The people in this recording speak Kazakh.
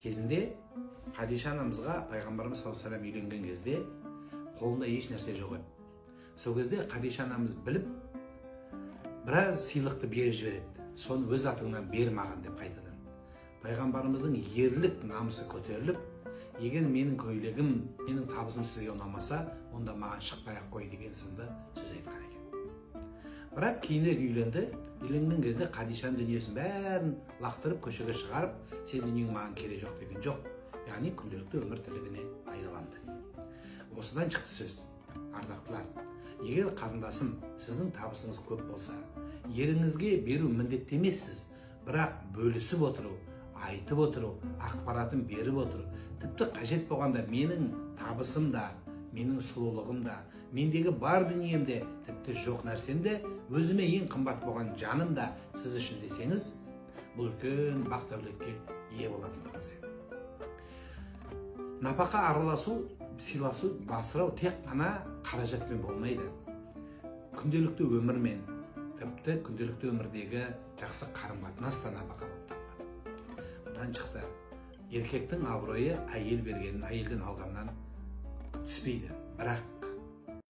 Кезінде Хадиша анамызға пайғамбарымыз саллаллаху алейхи үйленген кезде қолында еш нәрсе жоқ еді. Сол кезде Хадиша анамыз біліп, біраз сыйлықты беріп жібереді. Соны өз атыңнан бер маған деп қайтадан. Пайғамбарымыздың ерлік намысы көтеріліп, егер менің көйлегім, менің табысым сізге ұнамаса, онда маған шықпай-ақ қой деген сынды сөз айтқан екен. Бірақ кейінірек үйленді. Үйленген кезде Хадишаның дүниесін бәрін лақтырып, көшеге шығарып, сен дүниең маған керек жоқ деген жоқ. Яғни күнделікті өмір тірлігіне пайдаланды. Осыдан шықты сөз. Ардақтылар, егер қарындасым сіздің табысыңыз көп болса, еріңізге беру міндетті емессіз, бірақ бөлісіп отыру, айтып отыру, ақпаратын беріп отыру, тіпті қажет болғанда менің табысым да, менің сұлулығым да, мендегі бар дүниемде, тіпті жоқ нәрсемде, өзіме ең қымбат болған жаным да сіз үшін десеңіз, бұл үлкен бақ дәулетке ие болатындығыңыз. Напақа араласу, сыйласу, басырау тек қана қаражатпен болмайды. Күнделікті өмірмен, тіпті күнделікті өмірдегі жақсы қарым-қатынас та напақа болып табылады. Бұдан шықты, еркектің абыройы әйел бергенін, әйелден алғаннан түспейді. Бірақ